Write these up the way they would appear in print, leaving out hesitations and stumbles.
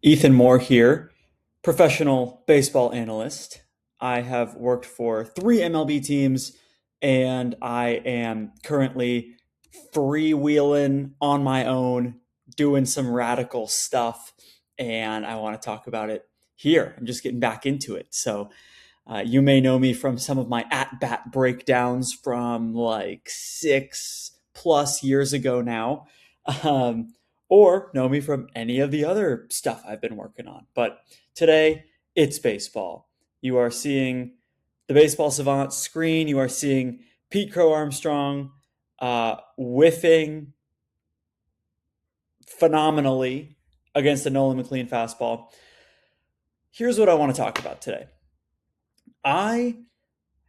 Ethan Moore here, professional baseball analyst. I have worked for three MLB teams and I am currently freewheeling on my own, doing some radical stuff, and I want to talk about it here. I'm just getting back into it. You may know me from some of my at bat breakdowns from like 6+ years ago now. Um, or know me from any of the other stuff I've been working on. But today, it's baseball. You are seeing the Baseball Savant screen. You are seeing Pete Crow Armstrong whiffing phenomenally against the Nolan McLean fastball. Here's what I want to talk about today. I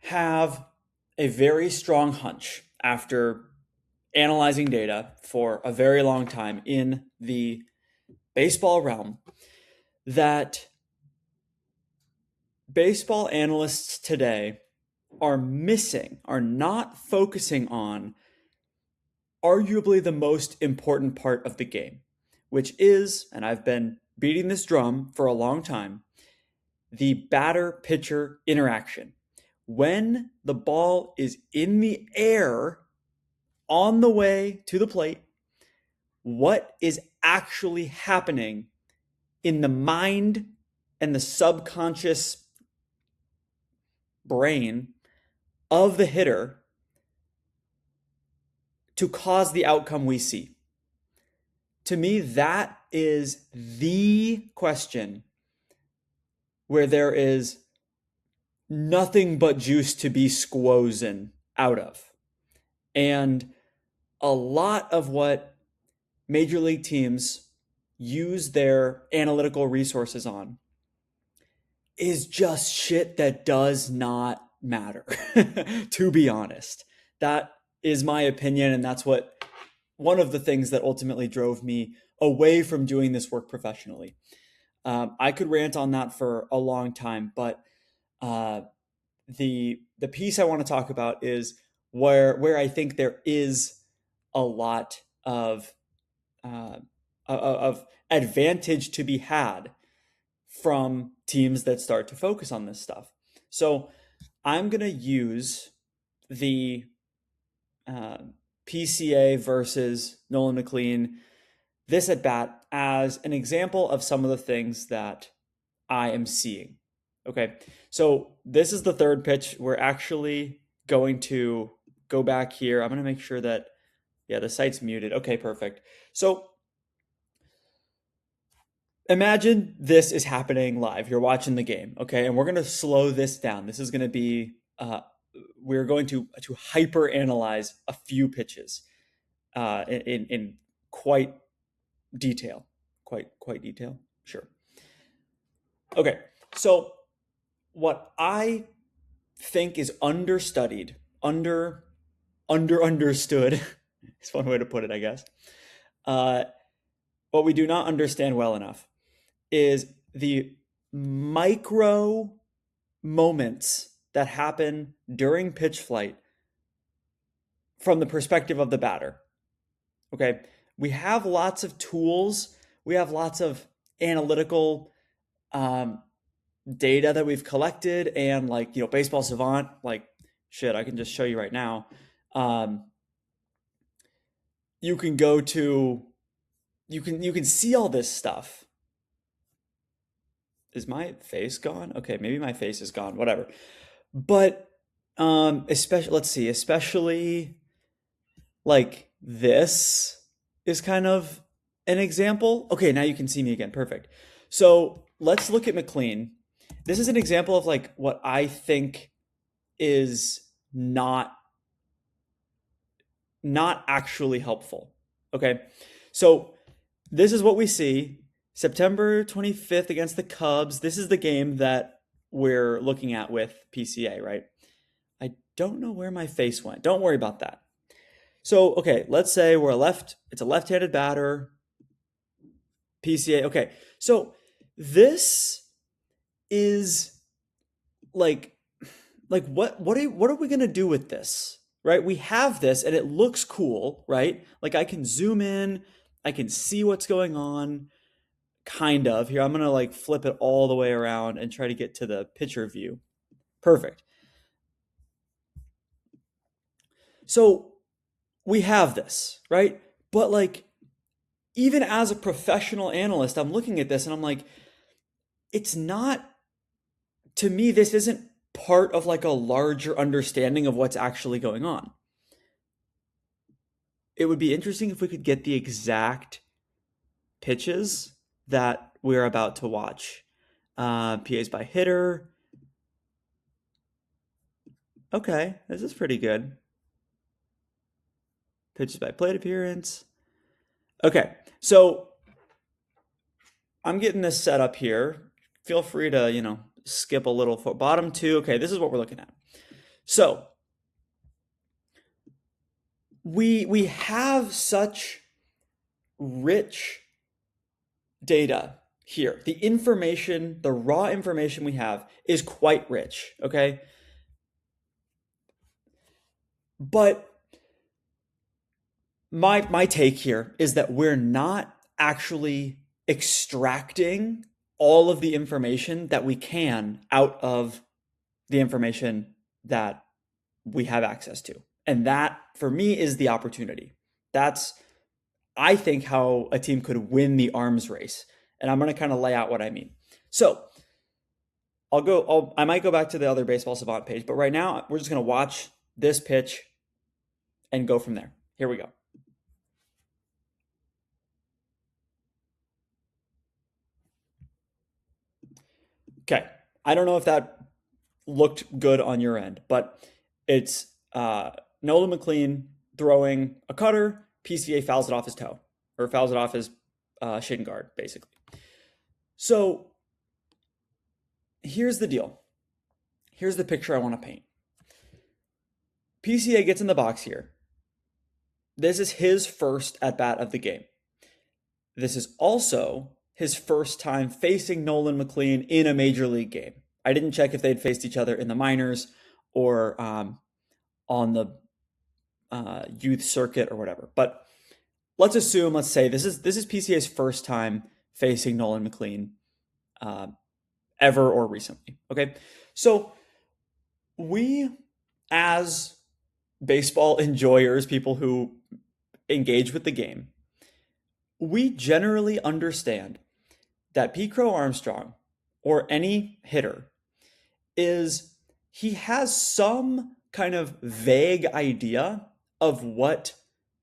have a very strong hunch after analyzing data for a very long time in the baseball realm that baseball analysts today are not focusing on arguably the most important part of the game, which is, and I've been beating this drum for a long time, the batter pitcher interaction. When the ball is in the air on the way to the plate, what is actually happening in the mind and the subconscious brain of the hitter to cause the outcome we see? To me, that is the question where there is nothing but juice to be squozen out of. And a lot of what major league teams use their analytical resources on is just shit that does not matter, to be honest. That is my opinion, and that's one of the things that ultimately drove me away from doing this work professionally. I could rant on that for a long time, but the piece I want to talk about is where I think there is a lot of advantage to be had from teams that start to focus on this stuff. So I'm going to use the PCA versus Nolan McLean, this at bat, as an example of some of the things that I am seeing. Okay, so this is the third pitch. We're actually going to go back here. I'm going to make sure that, yeah, the site's muted. Okay, perfect. So imagine this is happening live. You're watching the game, okay? And we're going to slow this down. This is going to be, we're going to hyper analyze a few pitches in quite detail. Quite detail? Sure. Okay, so what I think is understudied, understood, is one way to put it, I guess. What we do not understand well enough is the micro moments that happen during pitch flight from the perspective of the batter. Okay, we have lots of tools, we have lots of analytical data that we've collected, and Baseball Savant, like shit, I can just show you right now. You can go to, you can see all this stuff. Is my face gone? Okay, maybe my face is gone, whatever. But especially like this is kind of an example. Okay, now you can see me again. Perfect. So let's look at McLean. This is an example of like what I think is not actually helpful. Okay, so this is what we see. September 25th against the Cubs. This is the game that we're looking at with PCA, right? I don't know where my face went. Don't worry about that. So, okay, let's say it's a left-handed batter, PCA. Okay, so this is like what are we gonna do with this, right? We have this and it looks cool, right? Like I can zoom in, I can see what's going on. kind of. Here, I'm going to like flip it all the way around and try to get to the pitcher view. Perfect. So we have this, right? But like, even as a professional analyst, I'm looking at this and I'm like, it's not, to me, this isn't part of like a larger understanding of what's actually going on. It would be interesting if we could get the exact pitches that we're about to watch. PAs by hitter. Okay, this is pretty good. Pitches by plate appearance. Okay, so I'm getting this set up here. Feel free to, skip a little for bottom two. Okay, this is what we're looking at. So we have such rich data here. The information, the raw information we have is quite rich, okay? But my take here is that we're not actually extracting all of the information that we can out of the information that we have access to. And that, for me, is the opportunity. That's, I think, how a team could win the arms race. And I'm going to kind of lay out what I mean. So I might go back to the other Baseball Savant page, but right now we're just going to watch this pitch and go from there. Here we go. Okay. I don't know if that looked good on your end, but it's Nolan McLean throwing a cutter. PCA fouls it off his toe, or fouls it off his shin guard, basically. So here's the deal. Here's the picture I want to paint. PCA gets in the box here. This is his first at bat of the game. This is also his first time facing Nolan McLean in a major league game. I didn't check if they'd faced each other in the minors or on the youth circuit or whatever. But let's say this is PCA's first time facing Nolan McLean ever or recently. Okay, so we, as baseball enjoyers, people who engage with the game, we generally understand that Pete Crow Armstrong, or any hitter, he has some kind of vague idea of what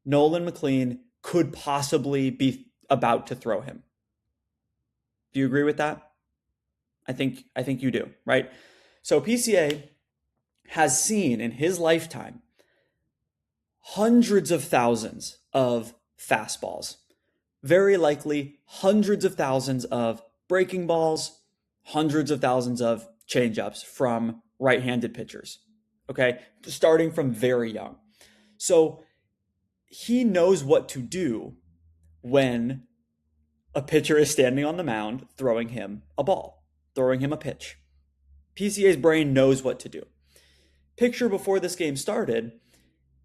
Nolan McLean could possibly be about to throw him. Do you agree with that? I think you do, right? So PCA has seen in his lifetime hundreds of thousands of fastballs, very likely hundreds of thousands of breaking balls, hundreds of thousands of changeups from right-handed pitchers, okay? Starting from very young. So he knows what to do when a pitcher is standing on the mound throwing him a ball, throwing him a pitch. PCA's brain knows what to do. Picture before this game started,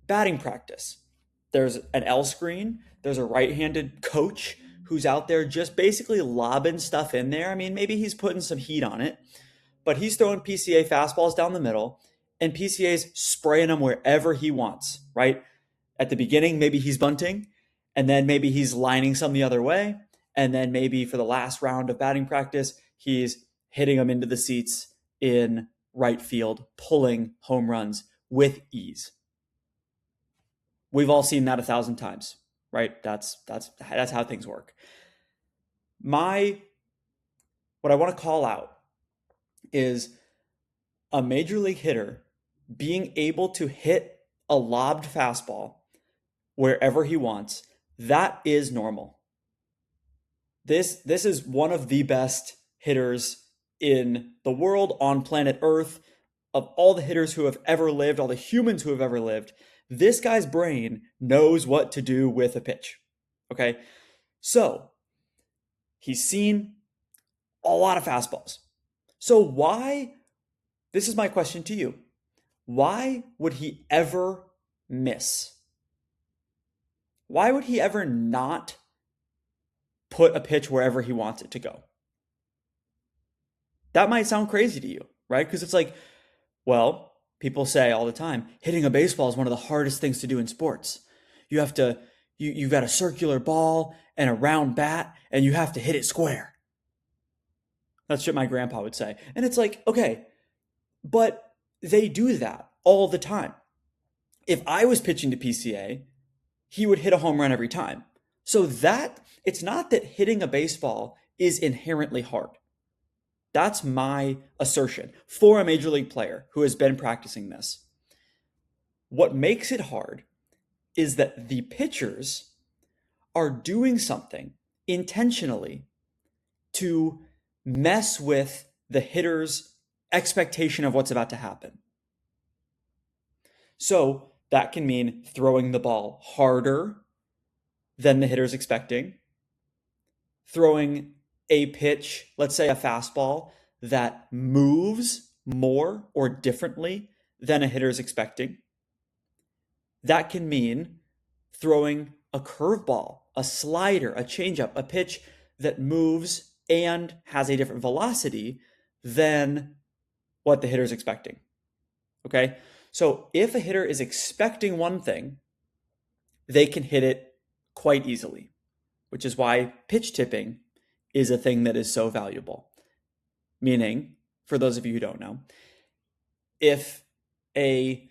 batting practice. There's an L screen. There's a right-handed coach who's out there just basically lobbing stuff in there. I mean, maybe he's putting some heat on it, but he's throwing PCA fastballs down the middle, and PCA's spraying them wherever he wants, right? At the beginning, maybe he's bunting, and then maybe he's lining some the other way, and then maybe for the last round of batting practice, he's hitting them into the seats in right field, pulling home runs with ease. We've all seen that 1,000 times, right? That's how things work. What I want to call out is a major league hitter being able to hit a lobbed fastball wherever he wants. That is normal. This is one of the best hitters in the world, on planet Earth. Of all the hitters who have ever lived, all the humans who have ever lived, this guy's brain knows what to do with a pitch. Okay? So, he's seen a lot of fastballs. So this is my question to you. Why would he ever miss? Why would he ever not put a pitch wherever he wants it to go. That might sound crazy to you, right? Because it's like, well, people say all the time, hitting a baseball is one of the hardest things to do in sports. You have to, you've got a circular ball and a round bat, and you have to hit it square. That's what my grandpa would say. And it's like, okay, but they do that all the time. If I was pitching to PCA, he would hit a home run every time. So that, it's not that hitting a baseball is inherently hard. That's my assertion for a major league player who has been practicing this. What makes it hard is that the pitchers are doing something intentionally to mess with the hitter's expectation of what's about to happen. So that can mean throwing the ball harder than the hitter's expecting, throwing a pitch, let's say a fastball, that moves more or differently than a hitter is expecting. That can mean throwing a curveball, a slider, a changeup, a pitch that moves and has a different velocity than what the hitter is expecting. Okay? So if a hitter is expecting one thing, they can hit it quite easily, which is why pitch tipping is a thing that is so valuable. Meaning, for those of you who don't know, if a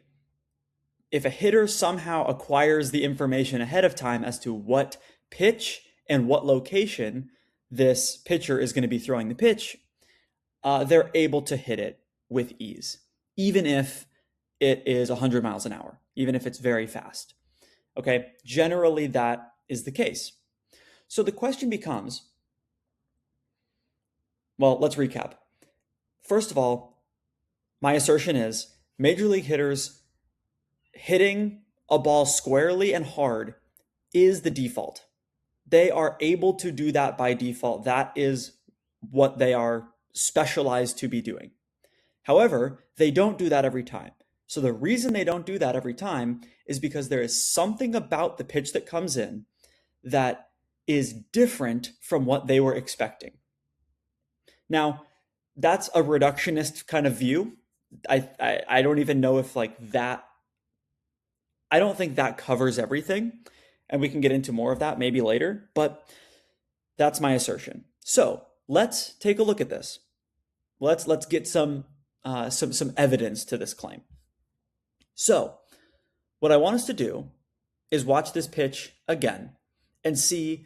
hitter somehow acquires the information ahead of time as to what pitch and what location this pitcher is going to be throwing the pitch, they're able to hit it with ease, even if it is 100 miles an hour, even if it's very fast. Okay, generally that is the case. So the question becomes, well, let's recap. First of all, my assertion is major league hitters hitting a ball squarely and hard is the default. They are able to do that by default. That is what they are specialized to be doing. However, they don't do that every time. So the reason they don't do that every time is because there is something about the pitch that comes in that is different from what they were expecting. Now, that's a reductionist kind of view. I don't even know if like that, I don't think that covers everything. And we can get into more of that maybe later, but that's my assertion. So let's take a look at this. Let's get some evidence to this claim. So what I want us to do is watch this pitch again and see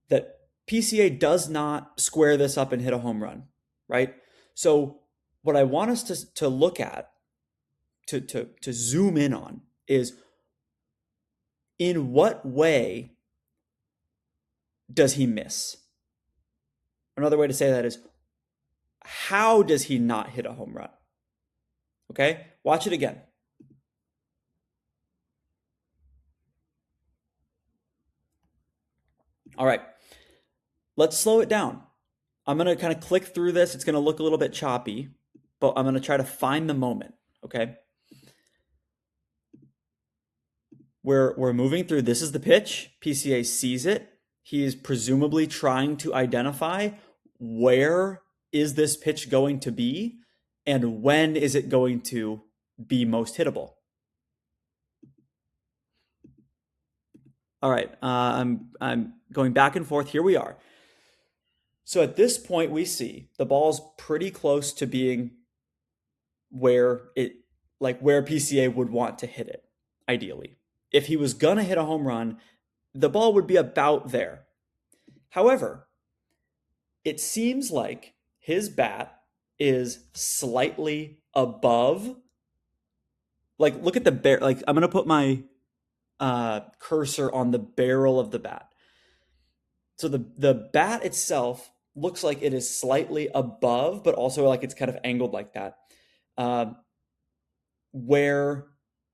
that PCA does not square this up and hit a home run, right? So what I want us to look at, to zoom in on, is in what way does he miss? Another way to say that is, how does he not hit a home run? Okay, watch it again. All right, let's slow it down. I'm going to kind of click through this. It's going to look a little bit choppy, but I'm going to try to find the moment, okay? We're moving through. This is the pitch. PCA sees it. He is presumably trying to identify where is this pitch going to be and when is it going to be most hittable. All right, I'm going back and forth. Here we are. So at this point, we see the ball's pretty close to being where PCA would want to hit it, ideally. If he was gonna hit a home run, the ball would be about there. However, it seems like his bat is slightly above. Like, look at the like, I'm gonna put my cursor on the barrel of the bat. So the bat itself looks like it is slightly above, but also like it's kind of angled like that, where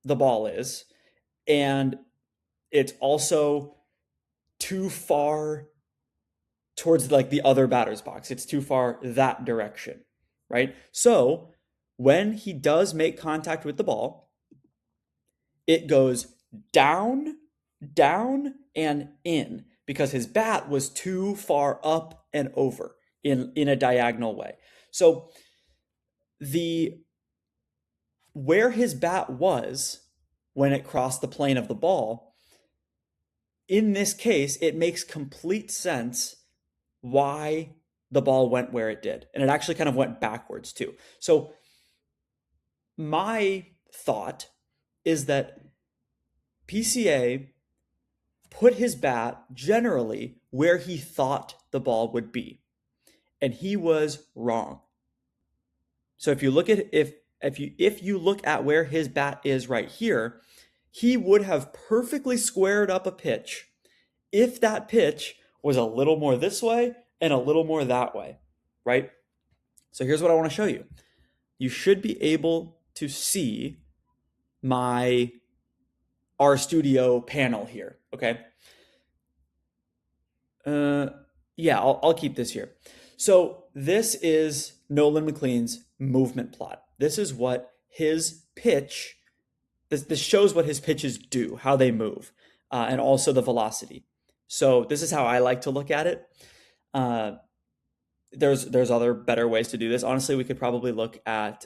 the ball is. And it's also too far towards like the other batter's box. It's too far that direction, right? So when he does make contact with the ball, it goes down, down, and in. because his bat was too far up and over in a diagonal way. So the where his bat was when it crossed the plane of the ball, in this case, it makes complete sense why the ball went where it did. And it actually kind of went backwards too. So my thought is that PCA put his bat generally where he thought the ball would be. And he was wrong. So if you look at where his bat is right here, he would have perfectly squared up a pitch if that pitch was a little more this way and a little more that way, right? So here's what I want to show you. You should be able to see my RStudio panel here, okay? Yeah, I'll keep this here. So this is Nolan McLean's movement plot. This is what his pitch, this shows what his pitches do, how they move, and also the velocity. So this is how I like to look at it. There's other better ways to do this. Honestly, we could probably look at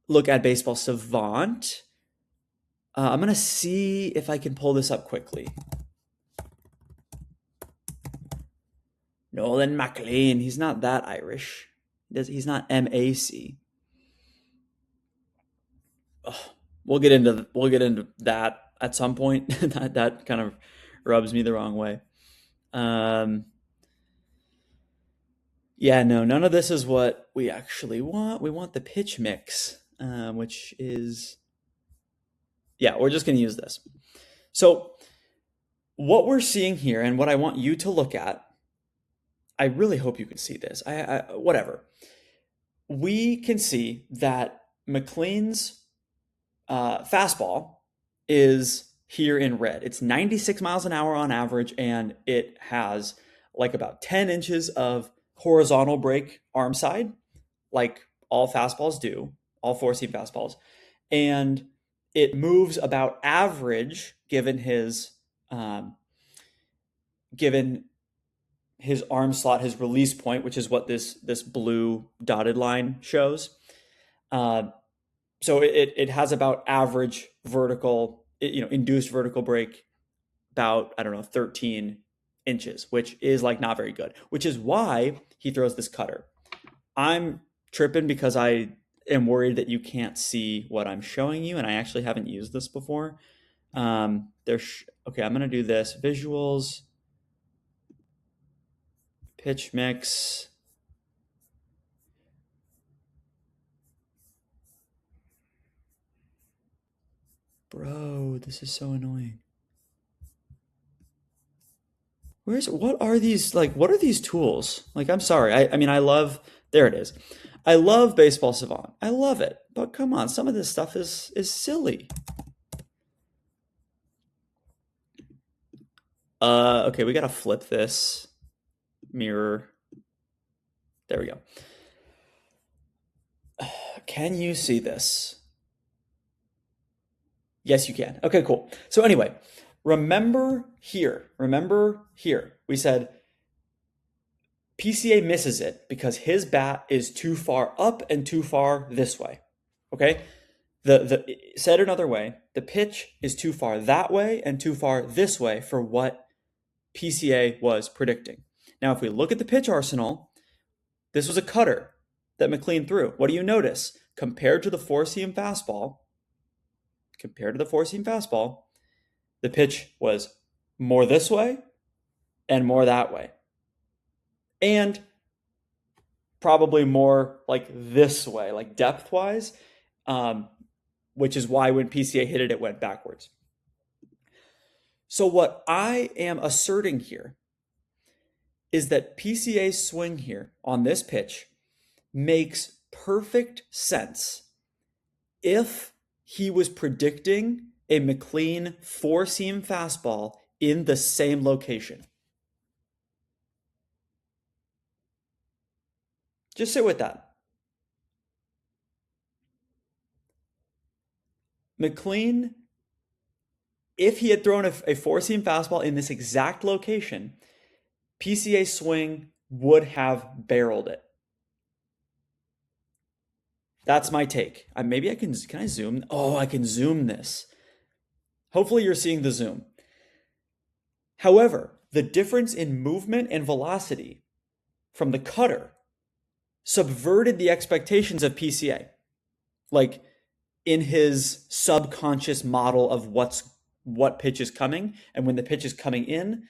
Baseball Savant. I'm gonna see if I can pull this up quickly. Nolan McLean, he's not that Irish. He's not MAC. We'll get into that at some point. that kind of rubs me the wrong way. Yeah, no, none of this is what we actually want. We want the pitch mix, which is, yeah, we're just going to use this. So what we're seeing here and what I want you to look at, I really hope you can see this. Whatever. We can see that McLean's fastball is here in red. It's 96 miles an hour on average, and it has like about 10 inches of horizontal break arm side, like all fastballs do, all four-seam fastballs. And it moves about average given his arm slot, his release point, which is what this blue dotted line shows. So it has about average vertical, induced vertical break, about, I don't know, 13 inches, which is like not very good, which is why he throws this cutter. I'm tripping because I am worried that you can't see what I'm showing you, and I actually haven't used this before. Okay, I'm going to do this. Visuals, pitch mix. Bro, this is so annoying. What are these tools? Like, I'm sorry. I mean, there it is. I love Baseball Savant. I love it. But come on, some of this stuff is silly. Okay, we got to flip this mirror. There we go. Can you see this? Yes, you can. Okay, cool. So anyway, remember here, we said PCA misses it because his bat is too far up and too far this way. Okay? Said another way, the pitch is too far that way and too far this way for what PCA was predicting. Now, if we look at the pitch arsenal, this was a cutter that McLean threw. What do you notice? Compared to the four-seam fastball, the pitch was more this way and more that way. And probably more like this way, like depth-wise, which is why when PCA hit it, it went backwards. So what I am asserting here is that PCA's swing here on this pitch makes perfect sense if he was predicting a McLean four-seam fastball in the same location. Just sit with that. McLean If he had thrown a four-seam fastball in this exact location, PCA swing would have barreled it. That's my take. Maybe I can I zoom? Oh, I can zoom this. Hopefully you're seeing the zoom. However, the difference in movement and velocity from the cutter subverted the expectations of PCA. Like in his subconscious model of what pitch is coming, and when the pitch is coming in,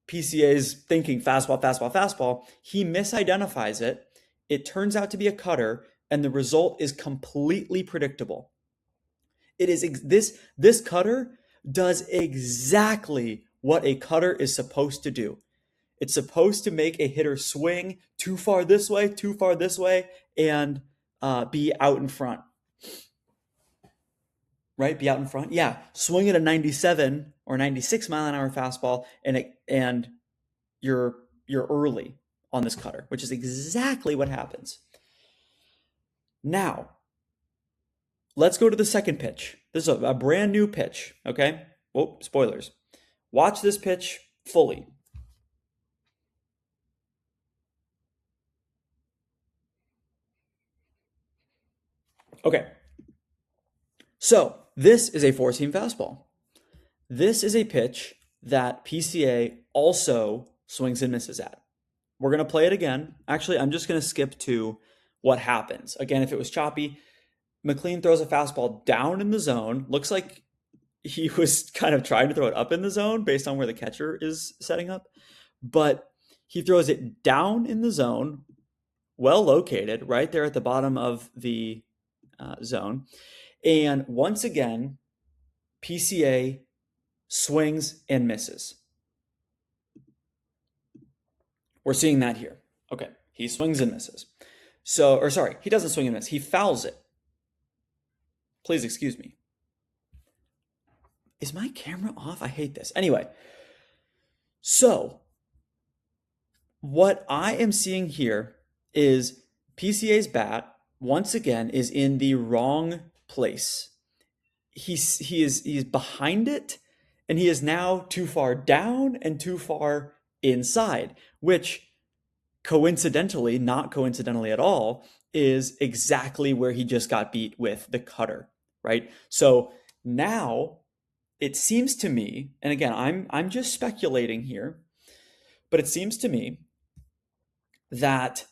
PCA is thinking fastball, fastball, fastball. He misidentifies it. It turns out to be a cutter, and the result is completely predictable. It is this cutter does exactly what a cutter is supposed to do. It's supposed to make a hitter swing too far this way, and be out in front. Right? Be out in front. Yeah, swing at a 97 or 96 mile an hour fastball, and you're early on this cutter, which is exactly what happens. Now, let's go to the second pitch. This is a brand new pitch, okay? Oh, spoilers. Watch this pitch fully. Okay. So, this is a four-seam fastball. This is a pitch that PCA also swings and misses at. We're going to play it again. Actually, I'm just going to skip to what happens. Again, if it was choppy, McLean throws a fastball down in the zone. Looks like he was kind of trying to throw it up in the zone based on where the catcher is setting up. But he throws it down in the zone, well located, right there at the bottom of the zone. And once again, PCA swings and misses. We're seeing that here. Okay, he swings and misses. He doesn't swing and miss. He fouls it. Please excuse me. Is my camera off? I hate this. Anyway, so what I am seeing here is PCA's bat, once again, is in the wrong place. He's behind it, and he is now too far down and too far inside, which coincidentally, not coincidentally at all, is exactly where he just got beat with the cutter, right? So now it seems to me, and again, I'm just speculating here, but it seems to me that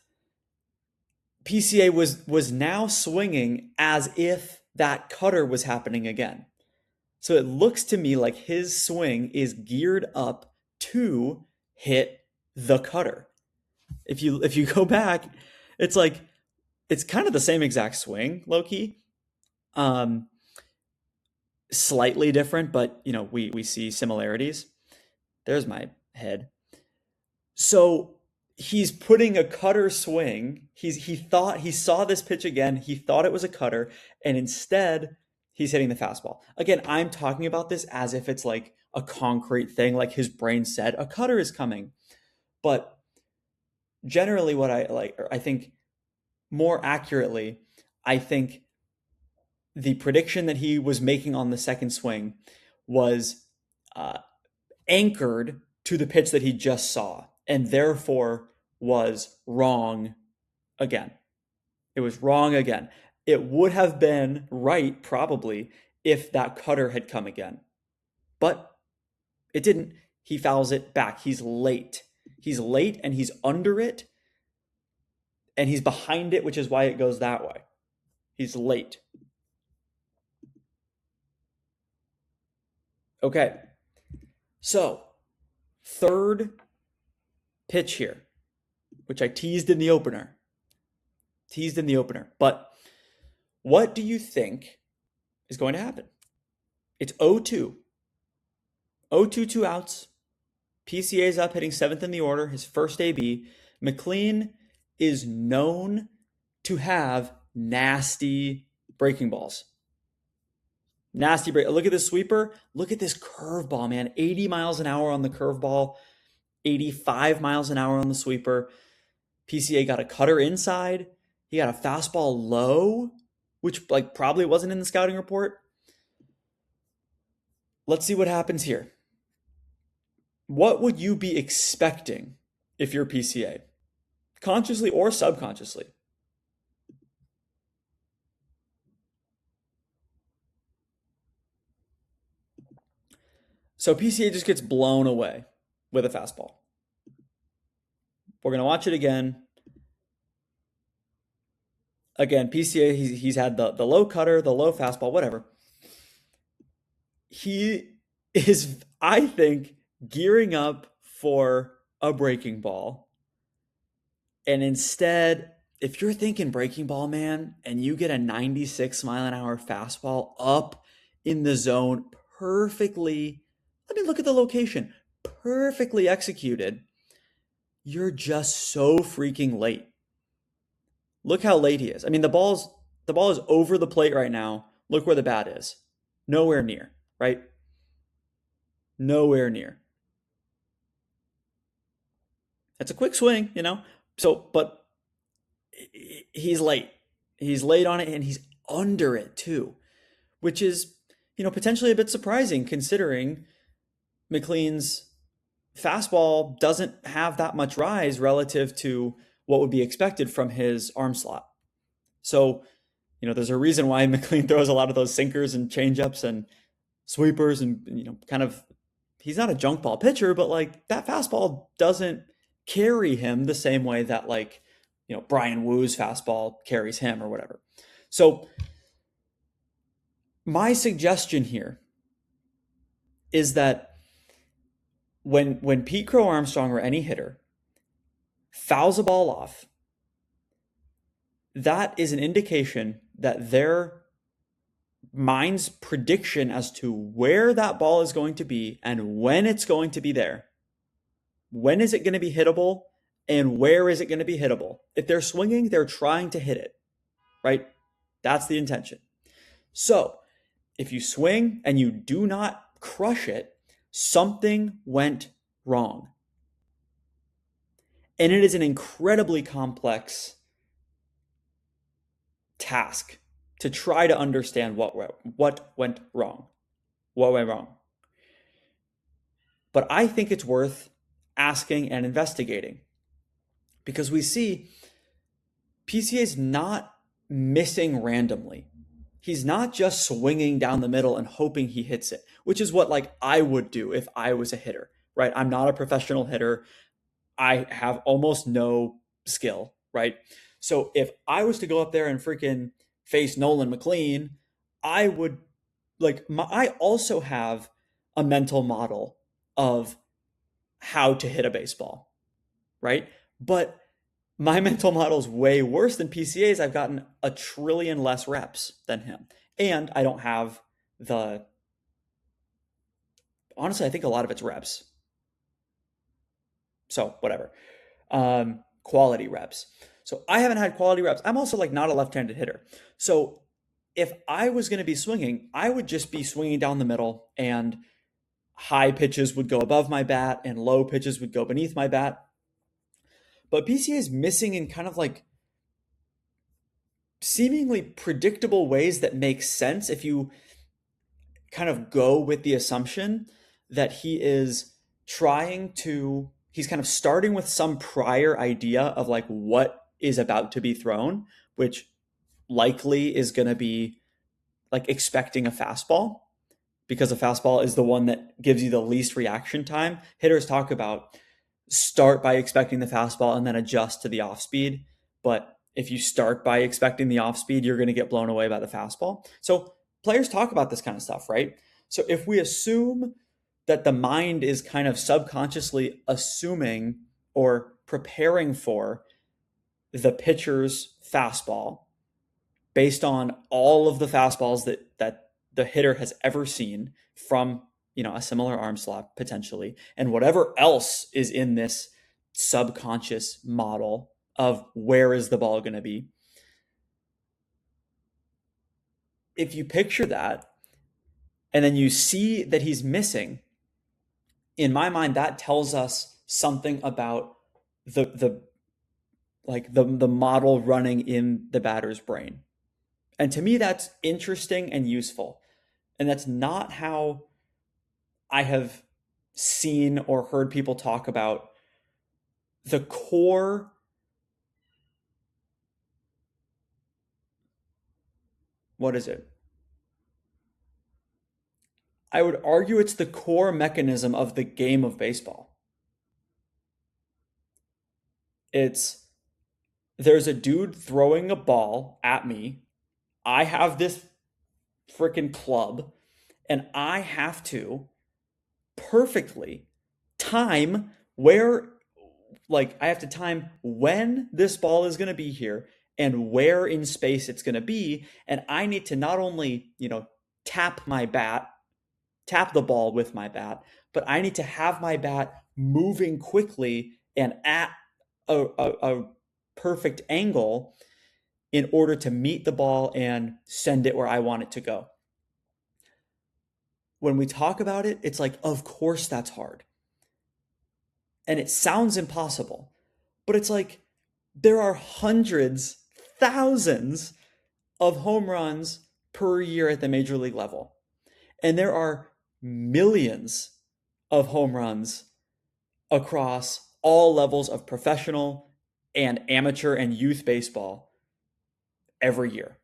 PCA was now swinging as if that cutter was happening again. So it looks to me like his swing is geared up to hit the cutter. If you go back, it's like it's kind of the same exact swing, low key. Slightly different, but we see similarities. There's my head. So he's putting a cutter swing. He saw this pitch again. He thought it was a cutter, and instead he's hitting the fastball. Again, I'm talking about this as if it's like a concrete thing, like his brain said a cutter is coming. But generally, what I think more accurately, I think the prediction that he was making on the second swing was anchored to the pitch that he just saw, and therefore was wrong again. It was wrong again. It would have been right, probably, if that cutter had come again. But it didn't. He fouls it back. He's late. He's late, and he's under it, and he's behind it, which is why it goes that way. He's late. Okay. So, third pitch here, which I teased in the opener. But what do you think is going to happen? It's 0-2. 0-2, 2 outs. PCA's up, hitting seventh in the order, his first AB. McLean is known to have nasty breaking balls. Nasty break. Look at this sweeper. Look at this curveball, man. 80 miles an hour on the curveball, 85 miles an hour on the sweeper. PCA got a cutter inside. He got a fastball low, which probably wasn't in the scouting report. let's see what happens here. What would you be expecting if you're PCA? Consciously or subconsciously? So PCA just gets blown away with a fastball. We're going to watch it again. Again, PCA, he's had the low cutter, the low fastball, whatever. He is, I think, gearing up for a breaking ball. And instead, if you're thinking breaking ball, man, and you get a 96-mile-an-hour fastball up in the zone perfectly, let me look at the location, perfectly executed, you're just so freaking late. Look how late he is. I mean, the ball is over the plate right now. Look where the bat is. Nowhere near, right? Nowhere near. It's a quick swing, you know? So, but he's late. He's late on it and he's under it too, which is, potentially a bit surprising considering McLean's fastball doesn't have that much rise relative to what would be expected from his arm slot. So, there's a reason why McLean throws a lot of those sinkers and changeups and sweepers and, kind of, he's not a junk ball pitcher, but like that fastball doesn't carry him the same way that like, Brian Woo's fastball carries him or whatever. So my suggestion here is that when Pete Crow Armstrong or any hitter fouls a ball off, that is an indication that their mind's prediction as to where that ball is going to be and when it's going to be there. When is it going to be hittable and where is it going to be hittable? If they're swinging, they're trying to hit it, right? That's the intention. So if you swing and you do not crush it, something went wrong. And it is an incredibly complex task to try to understand what went wrong. What went wrong? But I think it's worth asking and investigating because we see PCA is not missing randomly. He's not just swinging down the middle and hoping he hits it, which is what like I would do if I was a hitter, right? I'm not a professional hitter. I have almost no skill, right? So if I was to go up there and freaking face Nolan McLean, I would I also have a mental model of how to hit a baseball, right? But my mental model is way worse than PCA's. I've gotten a trillion less reps than him. And I don't have honestly, I think a lot of it's reps. So whatever. Quality reps. So I haven't had quality reps. I'm also like not a left-handed hitter. So if I was going to be swinging, I would just be swinging down the middle and high pitches would go above my bat and low pitches would go beneath my bat. But PCA is missing in kind of like seemingly predictable ways that make sense if you kind of go with the assumption that he's kind of starting with some prior idea of like what is about to be thrown, which likely is going to be like expecting a fastball because a fastball is the one that gives you the least reaction time. Hitters talk about start by expecting the fastball and then adjust to the off speed. But if you start by expecting the off speed, you're going to get blown away by the fastball. So players talk about this kind of stuff, right? So if we assume that the mind is kind of subconsciously assuming or preparing for the pitcher's fastball based on all of the fastballs that the hitter has ever seen from a similar arm slot potentially, and whatever else is in this subconscious model of where is the ball going to be. If you picture that and then you see that he's missing, in my mind, that tells us something about the model running in the batter's brain. And to me, that's interesting and useful. And that's not how I have seen or heard people talk about the core, what is it? I would argue it's the core mechanism of the game of baseball. It's there's a dude throwing a ball at me. I have this freaking club, and I have to perfectly time where, like, I have to time when this ball is going to be here and where in space it's going to be. And I need to not only, tap my bat, tap the ball with my bat, but I need to have my bat moving quickly and at a perfect angle in order to meet the ball and send it where I want it to go. When we talk about it, it's like, of course that's hard. And it sounds impossible, but it's like there are hundreds, thousands of home runs per year at the major league level. And there are millions of home runs across all levels of professional and amateur and youth baseball every year.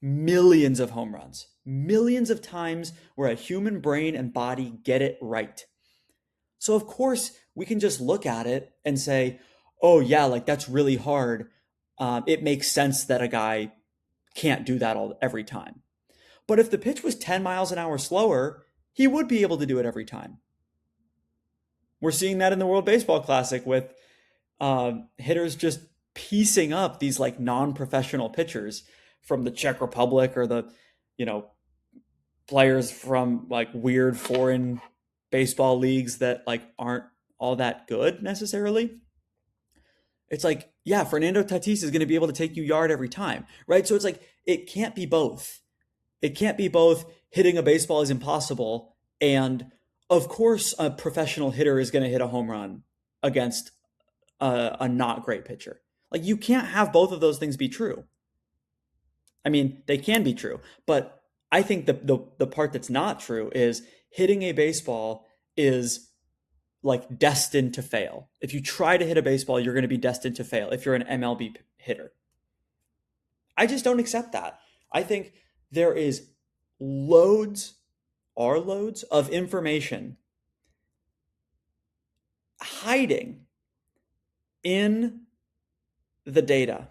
Millions of home runs, millions of times where a human brain and body get it right. So, of course, we can just look at it and say, oh, yeah, like that's really hard. It makes sense that a guy can't do that every time. But if the pitch was 10 miles an hour slower, he would be able to do it every time. We're seeing that in the World Baseball Classic with hitters just piecing up these like non-professional pitchers from the Czech Republic or the, players from like weird foreign baseball leagues that like aren't all that good necessarily. It's like, yeah, Fernando Tatis is going to be able to take you yard every time, right? So it's like, it can't be both. It can't be both. Hitting a baseball is impossible. And of course, a professional hitter is going to hit a home run against a not great pitcher. Like, you can't have both of those things be true. I mean, they can be true, but I think the part that's not true is hitting a baseball is like destined to fail. If you try to hit a baseball, you're going to be destined to fail if you're an MLB hitter. I just don't accept that. I think there is loads of information hiding in the data.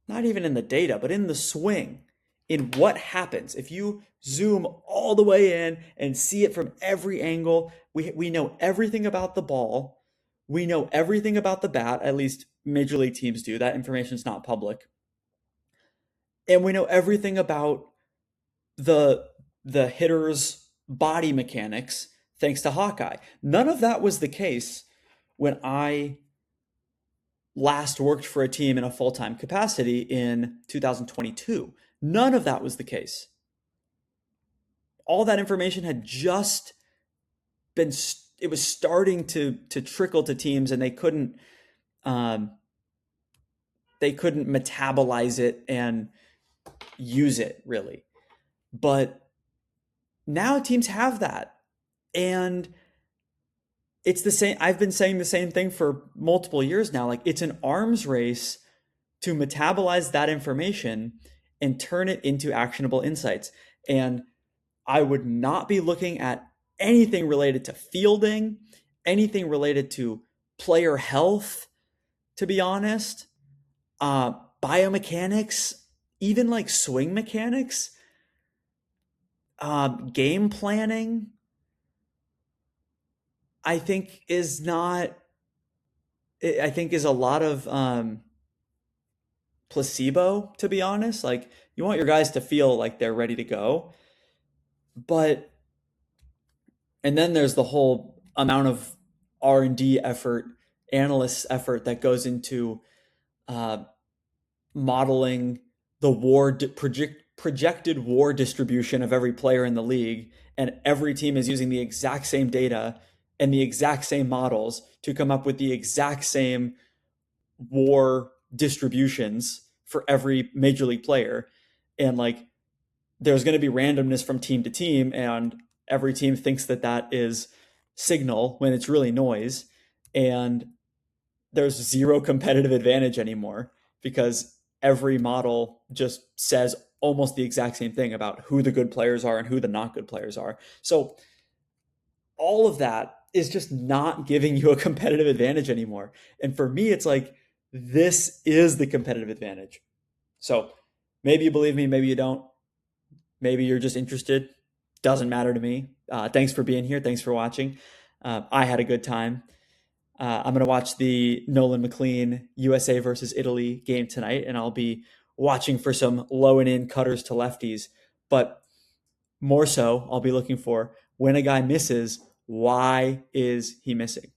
Not even in the data, but in the swing, in what happens. If you zoom all the way in and see it from every angle, we know everything about the ball. We know everything about the bat, at least major league teams do. That information is not public. And we know everything about the hitter's body mechanics thanks to Hawkeye. None of that was the case when I last worked for a team in a full-time capacity in 2022. None of that was the case. All that information had just been, it was starting to trickle to teams, and they couldn't metabolize it and use it really. But now teams have that. And it's the same. I've been saying the same thing for multiple years now. Like, it's an arms race to metabolize that information and turn it into actionable insights. And I would not be looking at anything related to fielding, anything related to player health, to be honest, biomechanics, even like swing mechanics, game planning. I think is not. I think is a lot of placebo, to be honest. Like, you want your guys to feel like they're ready to go, but and then there's the whole amount of R&D effort, analyst effort that goes into modeling the projected WAR distribution of every player in the league, and every team is using the exact same data and the exact same models to come up with the exact same WAR distributions for every major league player. And like, there's going to be randomness from team to team, and every team thinks that that is signal when it's really noise. And there's zero competitive advantage anymore because every model just says almost the exact same thing about who the good players are and who the not good players are. So all of that is just not giving you a competitive advantage anymore. And for me, it's like, this is the competitive advantage. So maybe you believe me, maybe you don't. Maybe you're just interested. Doesn't matter to me. Thanks for being here. Thanks for watching. I had a good time. I'm going to watch the Nolan McLean USA versus Italy game tonight, and I'll be watching for some low and in cutters to lefties. But more so, I'll be looking for when a guy misses, why is he missing?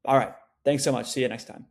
All right. Thanks so much. See you next time.